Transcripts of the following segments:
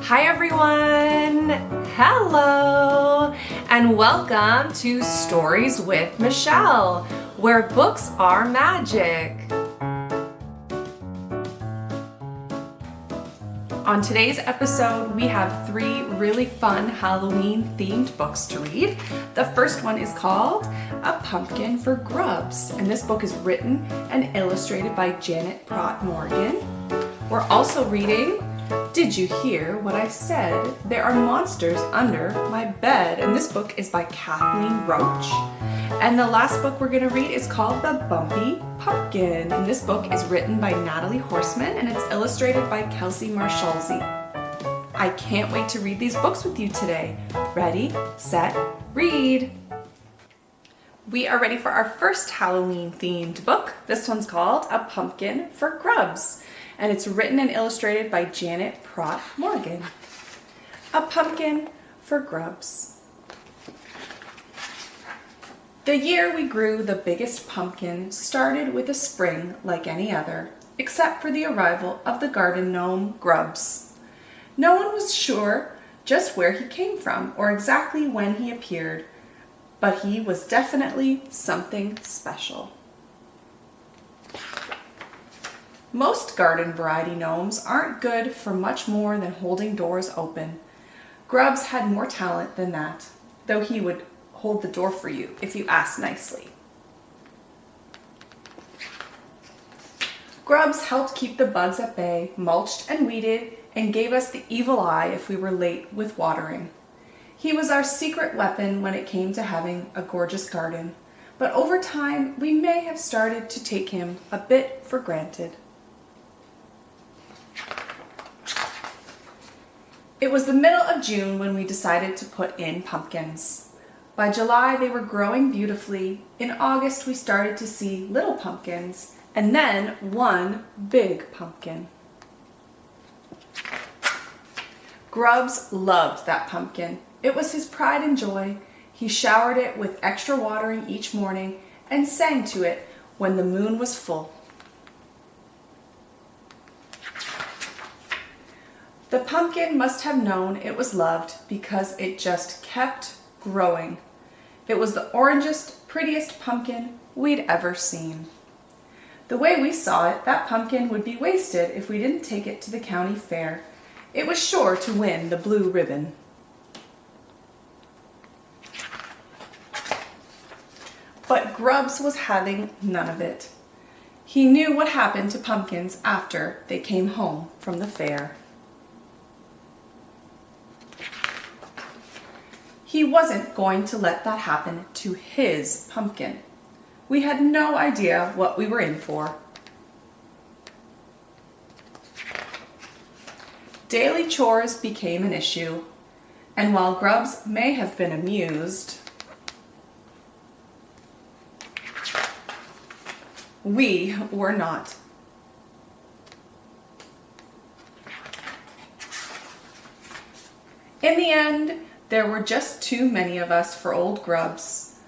Hi everyone! Hello! And welcome to Stories with Michelle, where books are magic. On today's episode, we have 3 really fun Halloween-themed books to read. The first one is called A Pumpkin for Grubbs, and this book is written and illustrated by Janet Praught Morgan. We're also reading Did You Hear What I Said? There Are Monsters Under My Bed, and this book is by Cathleen Roach. And the last book we're going to read is called The Bumpy Pumpkin, and this book is written by Natalie Horseman and it's illustrated by Kelsey Marshalsey. I can't wait to read these books with you today. Ready, set, read! We are ready for our first Halloween-themed book. This one's called A Pumpkin for Grubbs, and it's written and illustrated by Janet Praught Morgan. A Pumpkin for Grubbs. The year we grew the biggest pumpkin started with a spring like any other, except for the arrival of the garden gnome Grubbs. No one was sure just where he came from or exactly when he appeared, but he was definitely something special. Most garden variety gnomes aren't good for much more than holding doors open. Grubbs had more talent than that, though he would hold the door for you if you asked nicely. Grubbs helped keep the bugs at bay, mulched and weeded, and gave us the evil eye if we were late with watering. He was our secret weapon when it came to having a gorgeous garden, but over time we may have started to take him a bit for granted. It was the middle of June when we decided to put in pumpkins. By July, they were growing beautifully. In August, we started to see little pumpkins, and then one big pumpkin. Grubbs loved that pumpkin. It was his pride and joy. He showered it with extra watering each morning and sang to it when the moon was full. The pumpkin must have known it was loved because it just kept growing. It was the orangest, prettiest pumpkin we'd ever seen. The way we saw it, that pumpkin would be wasted if we didn't take it to the county fair. It was sure to win the blue ribbon. But Grubbs was having none of it. He knew what happened to pumpkins after they came home from the fair. He wasn't going to let that happen to his pumpkin. We had no idea what we were in for. Daily chores became an issue, and while Grubbs may have been amused, we were not. In the end, there were just too many of us for old Grubbs.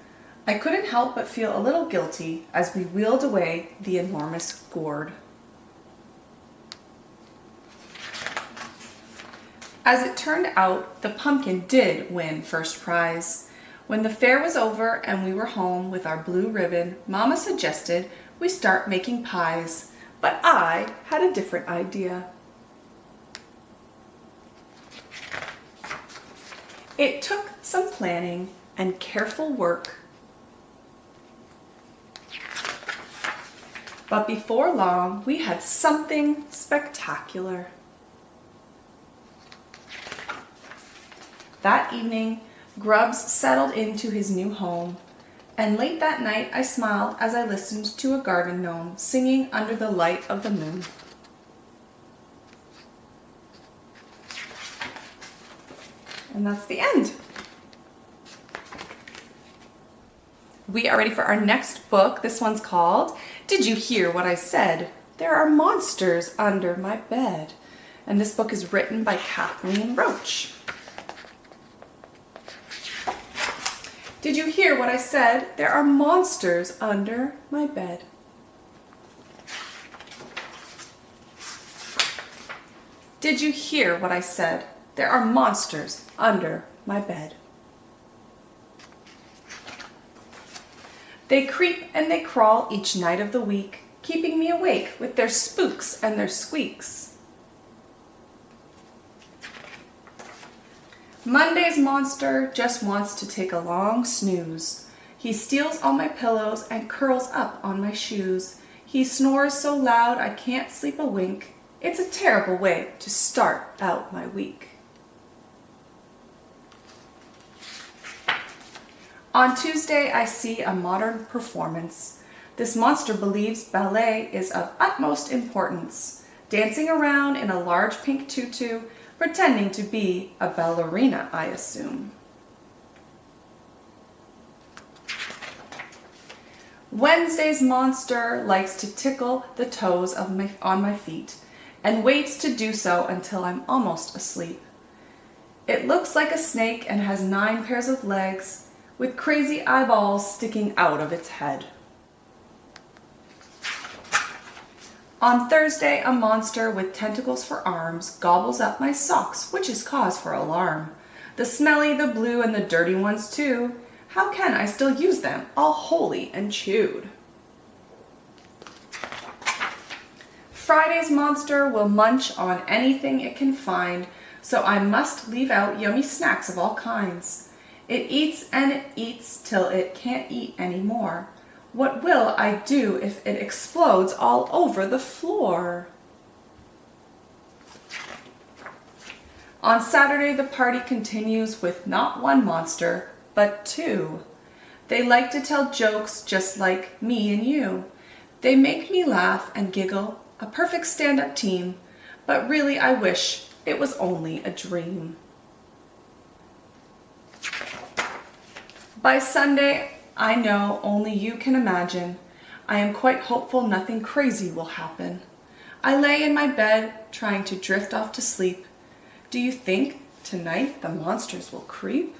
I couldn't help but feel a little guilty as we wheeled away the enormous gourd. As it turned out, the pumpkin did win first prize. When the fair was over and we were home with our blue ribbon, Mama suggested we start making pies, but I had a different idea. It took some planning and careful work. But before long, we had something spectacular. That evening, Grubbs settled into his new home, and late that night I smiled as I listened to a garden gnome singing under the light of the moon. And that's the end. We are ready for our next book. This one's called Did You Hear What I Said? There Are Monsters Under My Bed. And this book is written by Cathleen Roach. Did you hear what I said? There are monsters under my bed. Did you hear what I said? There are monsters under my bed. They creep and they crawl each night of the week, keeping me awake with their spooks and their squeaks. Monday's monster just wants to take a long snooze. He steals all my pillows and curls up on my shoes. He snores so loud I can't sleep a wink. It's a terrible way to start out my week. On Tuesday, I see a modern performance. This monster believes ballet is of utmost importance, dancing around in a large pink tutu, pretending to be a ballerina, I assume. Wednesday's monster likes to tickle the toes on my feet and waits to do so until I'm almost asleep. It looks like a snake and has 9 pairs of legs, with crazy eyeballs sticking out of its head. On Thursday, a monster with tentacles for arms gobbles up my socks, which is cause for alarm. The smelly, the blue, and the dirty ones too. How can I still use them, all holy and chewed? Friday's monster will munch on anything it can find, so I must leave out yummy snacks of all kinds. It eats and it eats till it can't eat anymore. What will I do if it explodes all over the floor? On Saturday, the party continues with not one monster, but 2. They like to tell jokes just like me and you. They make me laugh and giggle, a perfect stand-up team, but really I wish it was only a dream. By Sunday, I know only you can imagine. I am quite hopeful nothing crazy will happen. I lay in my bed, trying to drift off to sleep. Do you think tonight the monsters will creep?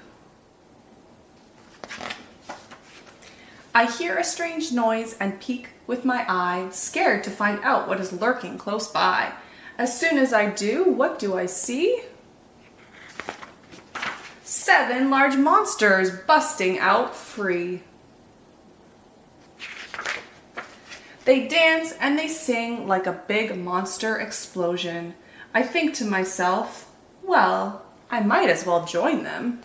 I hear a strange noise and peek with my eye, scared to find out what is lurking close by. As soon as I do, what do I see? 7 large monsters busting out free. They dance and they sing like a big monster explosion. I think to myself, well, I might as well join them.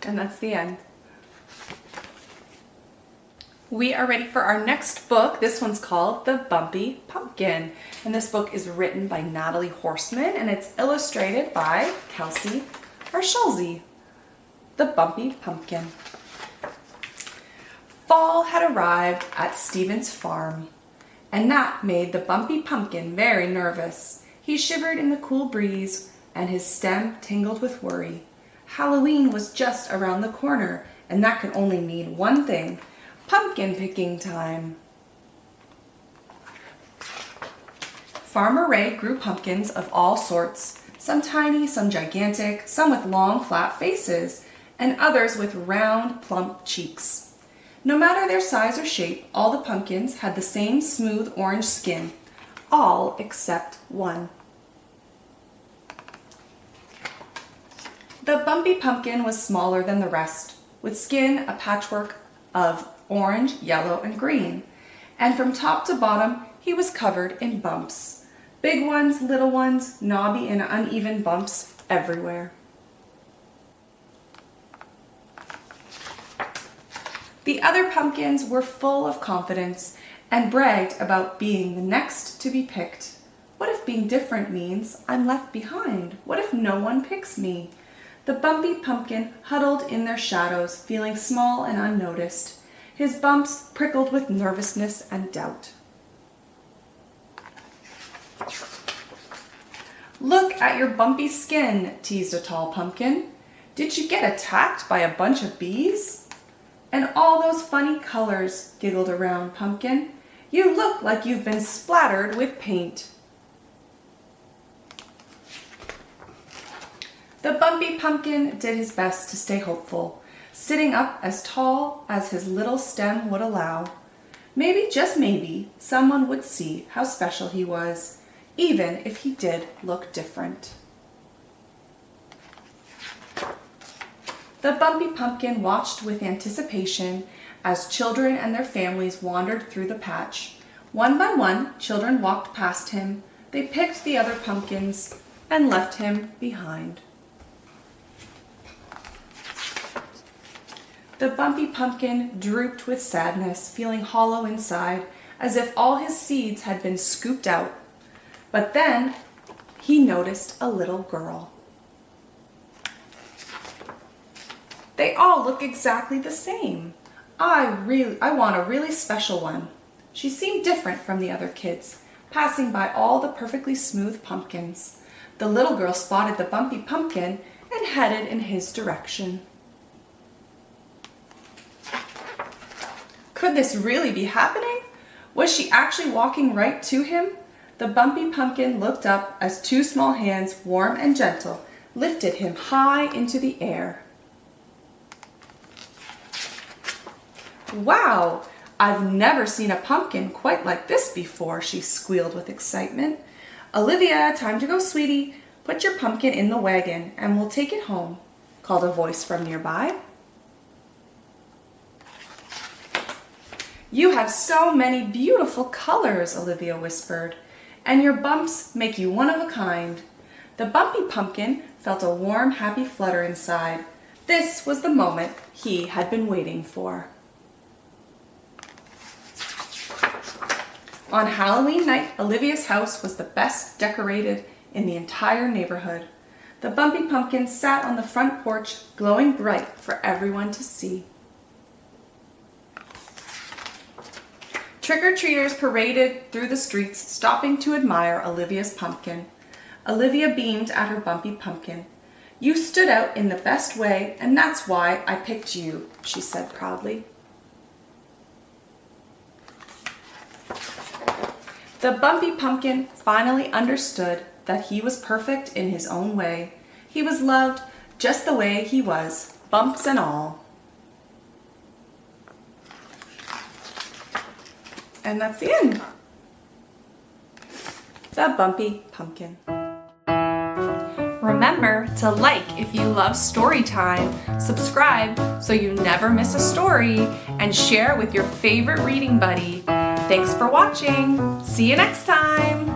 And that's the end. We are ready for our next book. This one's called The Bumpy Pumpkin. And this book is written by Natalie Horseman and it's illustrated by Kelsey Marshalsey. The Bumpy Pumpkin. Fall had arrived at Stephen's farm, and that made the Bumpy Pumpkin very nervous. He shivered in the cool breeze, and his stem tingled with worry. Halloween was just around the corner, and that could only mean one thing: pumpkin picking time. Farmer Ray grew pumpkins of all sorts, some tiny, some gigantic, some with long, flat faces, and others with round, plump cheeks. No matter their size or shape, all the pumpkins had the same smooth orange skin, all except one. The Bumpy Pumpkin was smaller than the rest, with skin a patchwork of orange, yellow, and green, and from top to bottom he was covered in bumps. Big ones, little ones, knobby and uneven bumps everywhere. The other pumpkins were full of confidence and bragged about being the next to be picked. What if being different means I'm left behind? What if no one picks me? The Bumpy Pumpkin huddled in their shadows, feeling small and unnoticed. His bumps prickled with nervousness and doubt. "Look at your bumpy skin," teased a tall pumpkin. "Did you get attacked by a bunch of bees?" "And all those funny colors," giggled a round pumpkin. "You look like you've been splattered with paint." The Bumpy Pumpkin did his best to stay hopeful, sitting up as tall as his little stem would allow. Maybe, just maybe, someone would see how special he was. even if he did look different. The Bumpy Pumpkin watched with anticipation as children and their families wandered through the patch. One by one, children walked past him. They picked the other pumpkins and left him behind. The Bumpy Pumpkin drooped with sadness, feeling hollow inside, as if all his seeds had been scooped out. But then he noticed a little girl. They all look exactly the same. I want a really special one. She seemed different from the other kids, passing by all the perfectly smooth pumpkins. The little girl spotted the Bumpy Pumpkin and headed in his direction. Could this really be happening? Was she actually walking right to him? The Bumpy Pumpkin looked up as two small hands, warm and gentle, lifted him high into the air. Wow! I've never seen a pumpkin quite like this before, she squealed with excitement. Olivia, time to go, sweetie. Put your pumpkin in the wagon and we'll take it home, called a voice from nearby. You have so many beautiful colors, Olivia whispered, and your bumps make you one of a kind. The Bumpy Pumpkin felt a warm, happy flutter inside. This was the moment he had been waiting for. On Halloween night, Olivia's house was the best decorated in the entire neighborhood. The Bumpy Pumpkin sat on the front porch, glowing bright for everyone to see. Trick-or-treaters paraded through the streets, stopping to admire Olivia's pumpkin. Olivia beamed at her Bumpy Pumpkin. You stood out in the best way, and that's why I picked you, she said proudly. The Bumpy Pumpkin finally understood that he was perfect in his own way. He was loved just the way he was, bumps and all. And that's the end. The Bumpy Pumpkin. Remember to like if you love Storytime, subscribe so you never miss a story, and share with your favorite reading buddy. Thanks for watching. See you next time.